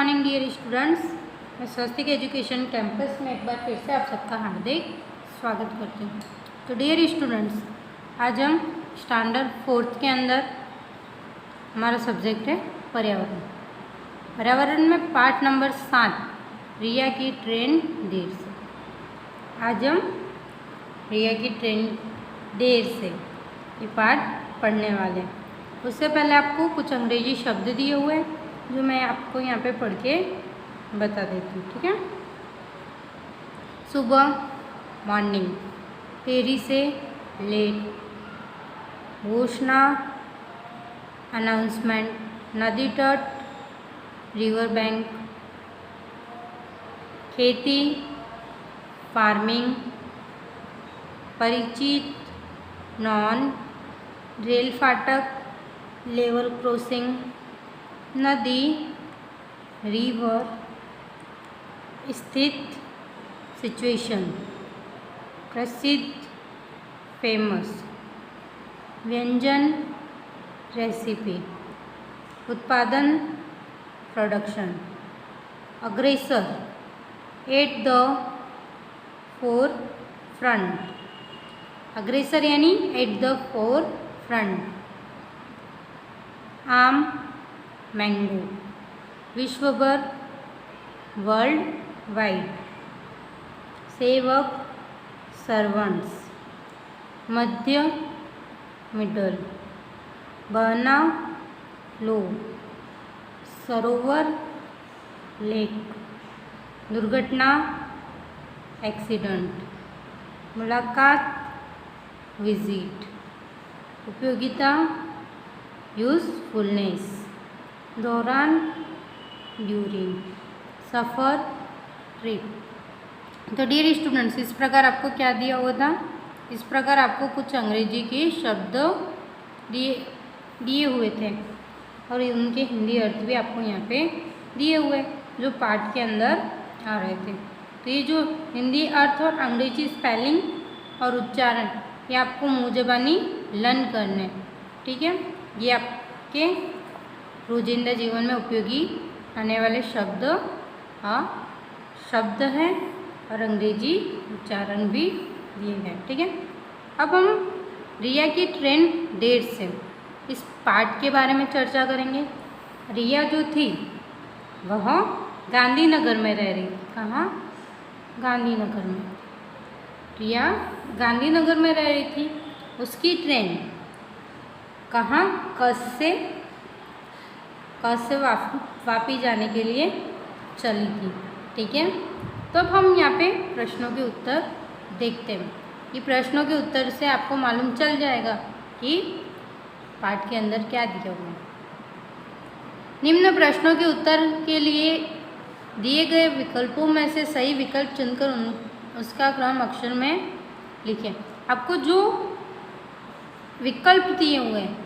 Morning dear students, मैं स्वस्तिक education campus में एक बार फिर से आप सबका हार्दिक स्वागत करती हूँ। तो डियर स्टूडेंट्स, आज हम स्टैंडर्ड 4th के अंदर हमारा सब्जेक्ट है पर्यावरण। पर्यावरण में पार्ट नंबर 7 रिया की ट्रेन देर से। आज हम रिया की ट्रेन देर से ये पार्ट पढ़ने वाले हैं। उससे पहले आपको कुछ अंग्रेजी शब्द दिए हुए हैं जो मैं आपको यहाँ पे पढ़ के बता देती हूँ, ठीक है। सुबह मॉर्निंग, देरी से लेट, घोषणा अनाउंसमेंट, नदी तट रिवर बैंक, खेती फार्मिंग, परिचित नॉन, रेल फाटक लेवल क्रॉसिंग, नदी रिवर, स्थित सिचुएशन, प्रसिद्ध फेमस, व्यंजन रेसिपी, उत्पादन प्रोडक्शन, अग्रेसर एट द फोर फ्रंट, अग्रेसर यानी एट द फोर फ्रंट, आम मैंगो, विश्व भर वर्ल्ड वाइड, सेवक सर्वंट्स, मध्य मिडल, बहना लो, सरोवर लेक, दुर्घटना एक्सीडेंट, मुलाकात विजिट, उपयोगिता यूजफुलनेस, दौरान ड्यूरिंग, सफ़र ट्रिप। तो डियर स्टूडेंट्स, इस प्रकार आपको क्या दिया हुआ था? इस प्रकार आपको कुछ अंग्रेजी के शब्द दिए हुए थे और उनके हिंदी अर्थ भी आपको यहाँ पे दिए हुए जो पाठ के अंदर आ रहे थे। तो ये जो हिंदी अर्थ और अंग्रेजी स्पेलिंग और उच्चारण ये आपको मुँह ज़बानी लर्न करने, ठीक है। ये आपके रोजिंदा जीवन में उपयोगी आने वाले शब्द हैं और अंग्रेजी उच्चारण भी दिए गए, ठीक है। अब हम रिया की ट्रेन देर से इस पाठ के बारे में चर्चा करेंगे। रिया जो थी वह गांधीनगर में रह रही थी। कहाँ? गांधीनगर में। रिया गांधीनगर में रह रही थी। उसकी ट्रेन कहाँ? कस से वापी जाने के लिए चली थी, ठीक है। तो अब हम यहाँ पे प्रश्नों के उत्तर देखते हैं। ये प्रश्नों के उत्तर से आपको मालूम चल जाएगा कि पाठ के अंदर क्या दिया हुआ है। निम्न प्रश्नों के उत्तर के लिए दिए गए विकल्पों में से सही विकल्प चुनकर उसका क्रम अक्षर में लिखें। आपको जो विकल्प दिए हुए हैं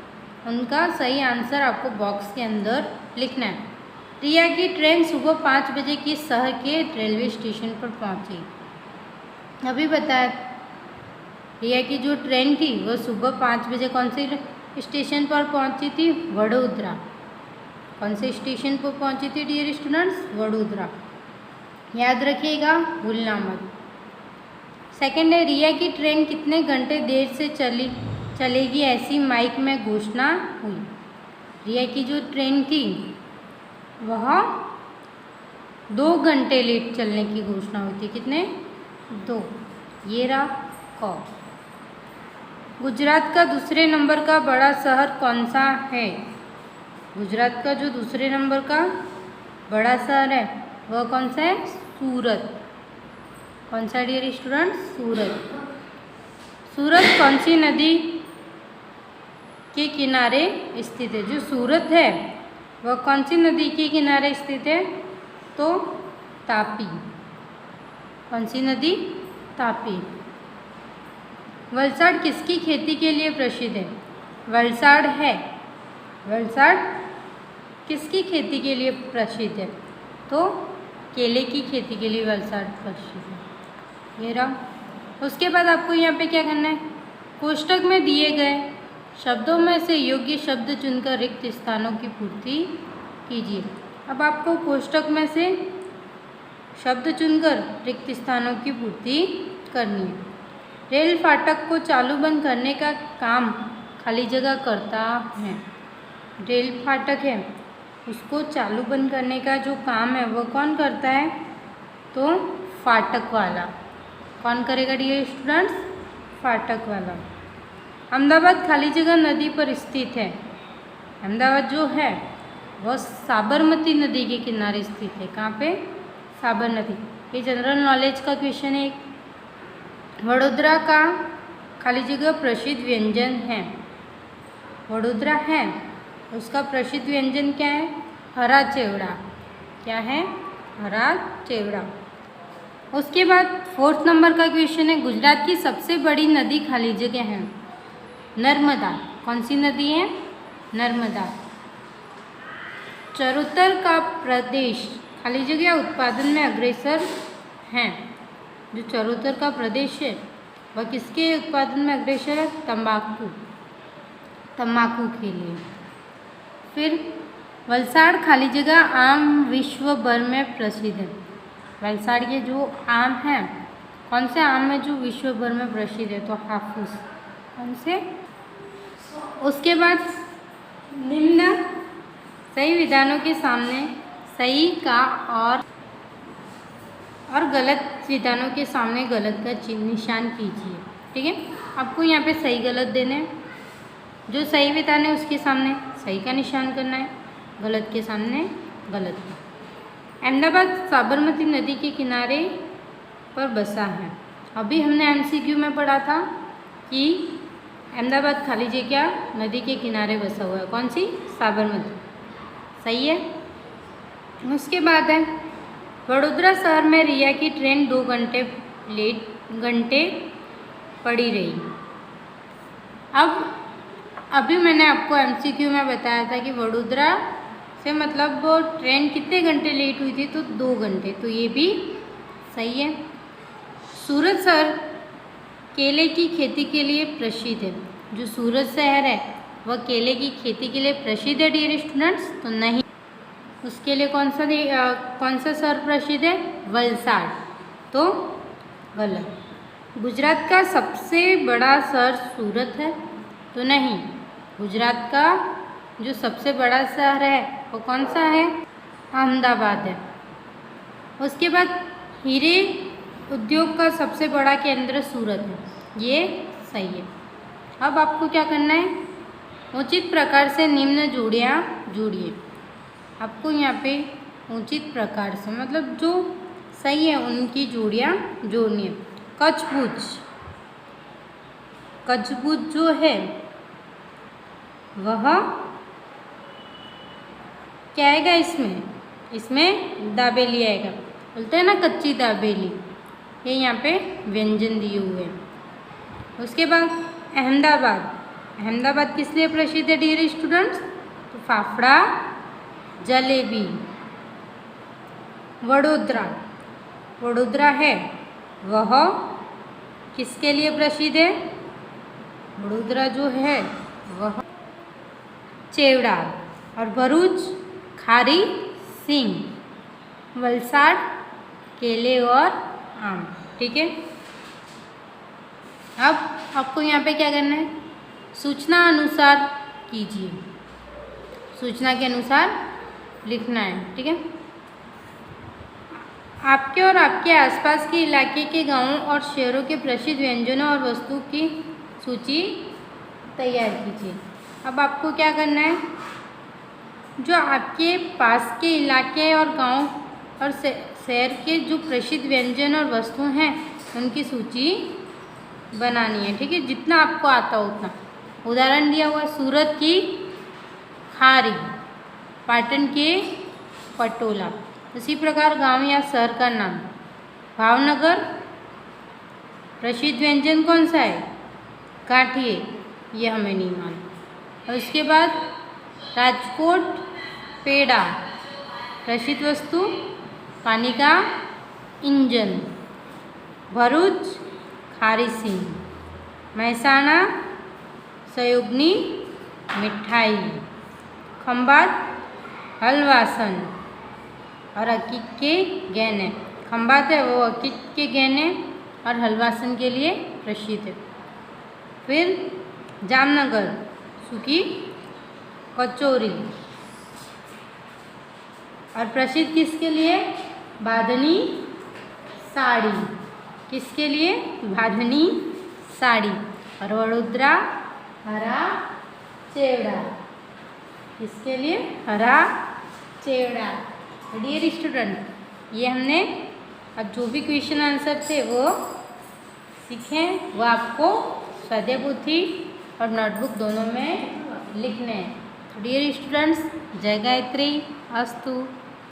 उनका सही आंसर आपको बॉक्स के अंदर लिखना है। रिया की ट्रेन सुबह 5 बजे की शहर के रेलवे स्टेशन पर पहुंची। अभी बताया रिया की जो ट्रेन थी वो सुबह 5 बजे कौन से स्टेशन पर पहुंची थी? वडोदरा। कौन से स्टेशन पर पहुंची थी डियर स्टूडेंट्स? वडोदरा। याद रखिएगा, भूलना मत। सेकेंड है, रिया की ट्रेन कितने घंटे देर से चलेगी ऐसी माइक में घोषणा हुई। रिया की जो ट्रेन थी वह 2 घंटे लेट चलने की घोषणा हुई थी। कितने? 2। ये रहा क। गुजरात का दूसरे नंबर का बड़ा शहर कौन सा है? गुजरात का जो दूसरे नंबर का बड़ा शहर है वह कौन सा है? सूरत। कौन सा डियर स्टूडेंट? सूरत। सूरत कौन सी नदी के किनारे स्थित है? जो सूरत है वह कौन सी नदी के किनारे स्थित है? तो तापी। कौन सी नदी? तापी। वलसाड़ किसकी खेती के लिए प्रसिद्ध है? वलसाड़ किसकी खेती के लिए प्रसिद्ध है? तो केले की खेती के लिए वलसाड़ प्रसिद्ध है। ये रहा। उसके बाद आपको यहाँ पे क्या करना है? कोष्टक में दिए गए शब्दों में से योग्य शब्द चुनकर रिक्त स्थानों की पूर्ति कीजिए। अब आपको कोष्टक में से शब्द चुनकर रिक्त स्थानों की पूर्ति करनी है। रेल फाटक को चालू बंद करने का काम खाली जगह करता है। रेल फाटक है उसको चालू बंद करने का जो काम है वो कौन करता है? तो फाटक वाला। कौन करेगा डियर स्टूडेंट्स? फाटक वाला। अहमदाबाद खाली जगह नदी पर स्थित है। अहमदाबाद जो है वह साबरमती नदी के किनारे स्थित है। कहाँ पे? साबर नदी। ये जनरल नॉलेज का क्वेश्चन है। वडोदरा का खाली जगह प्रसिद्ध व्यंजन है। वडोदरा है उसका प्रसिद्ध व्यंजन क्या है? हरा चिवड़ा। क्या है? हरा चिवड़ा। उसके बाद 4th नंबर का क्वेश्चन है, गुजरात की सबसे बड़ी नदी खाली जगह है। नर्मदा। कौन सी नदी है? नर्मदा। चरोतर का प्रदेश खाली जगह उत्पादन में अग्रसर है। जो चरोतर का प्रदेश है वह किसके उत्पादन में अग्रसर है? तंबाकू। तंबाकू के लिए। फिर वलसाड़ खाली जगह आम विश्व भर में प्रसिद्ध है। वलसाड़ के जो आम हैं, कौन से आम है जो विश्व भर में प्रसिद्ध है? तो हाफूस। कौन से? उसके बाद निम्न सही विधानों के सामने सही का और गलत विधानों के सामने गलत का निशान कीजिए। ठीक है, आपको यहाँ पे सही गलत देने हैं। जो सही विधान है उसके सामने सही का निशान करना है, गलत के सामने गलत का। अहमदाबाद साबरमती नदी के किनारे पर बसा है। अभी हमने MCQ में पढ़ा था कि अहमदाबाद खाली जगह नदी के किनारे बसा हुआ है। कौन सी? साबरमती। सही है। उसके बाद है वडोदरा शहर में रिया की ट्रेन 2 घंटे पड़ी रही। अब अभी मैंने आपको MCQ में बताया था कि वडोदरा से मतलब वो ट्रेन कितने घंटे लेट हुई थी? तो 2 घंटे। तो ये भी सही है। सूरत शहर केले की खेती के लिए प्रसिद्ध है। जो सूरत शहर है वह केले की खेती के लिए प्रसिद्ध है डियर स्टूडेंट्स? तो नहीं। उसके लिए कौन सा शहर प्रसिद्ध है? वलसाड़। तो गलत। गुजरात का सबसे बड़ा शहर सूरत है? तो नहीं। गुजरात का जो सबसे बड़ा शहर है वो कौन सा है? अहमदाबाद है। उसके बाद हीरे उद्योग का सबसे बड़ा केंद्र सूरत है। ये सही है। अब आपको क्या करना है? उचित प्रकार से निम्न जोड़ियाँ जोड़िए। आपको यहाँ पे उचित प्रकार से मतलब जो सही है उनकी जोड़ियाँ जोड़नी है। कछबुच। कछबुच जो है वह क्या आएगा इसमें? इसमें दाबेली आएगा। बोलते हैं ना कच्ची दाबेली। ये यहाँ पे व्यंजन दिए हुए हैं। उसके बाद अहमदाबाद। अहमदाबाद किस लिए प्रसिद्ध है डियर स्टूडेंट्स? तो फाफड़ा जलेबी। वडोदरा। वडोदरा है वह किसके लिए प्रसिद्ध है? वडोदरा जो है वह चेवड़ा। और भरूच खारी सिंह। वलसाड़ केले और आम। ठीक है। अब आपको यहाँ पे क्या करना है? सूचना अनुसार कीजिए। सूचना के अनुसार लिखना है। ठीक है। आपके और आपके आसपास के इलाके के गांवों और शहरों के प्रसिद्ध व्यंजनों और वस्तु की सूची तैयार कीजिए। अब आपको क्या करना है? जो आपके पास के इलाके और गांव और शहर के जो प्रसिद्ध व्यंजन और वस्तु हैं उनकी सूची बनानी है। ठीक है, जितना आपको आता हो उतना। उदाहरण दिया हुआ सूरत की खारी, पाटन के पटोला। इसी प्रकार गांव या शहर का नाम। भावनगर प्रसिद्ध व्यंजन कौन सा है? गाठिए। ये हमें नहीं मालूम। और उसके बाद राजकोट पेड़ा। प्रसिद्ध वस्तु पानी का इंजन। भरूच खारी सिंह। महसाणा सयोगनी मिठाई। खंभात हलवासन। और अकीक के गहने। खंभात है वो अकीक के गहने और हलवासन के लिए प्रसिद्ध है। फिर जामनगर सूखी कचौरी और प्रसिद्ध किसके लिए? बांधनी साड़ी। किसके लिए? बांधनी साड़ी। और वडोदरा हरा चेवड़ा। किसके लिए? हरा चेवड़ा। डियर स्टूडेंट, ये हमने अब जो भी क्वेश्चन आंसर थे वो सीखे, वो आपको स्वाध्याय पोथी और नोटबुक दोनों में लिखने हैं। डियर स्टूडेंट्स, जय गायत्री, अस्तु।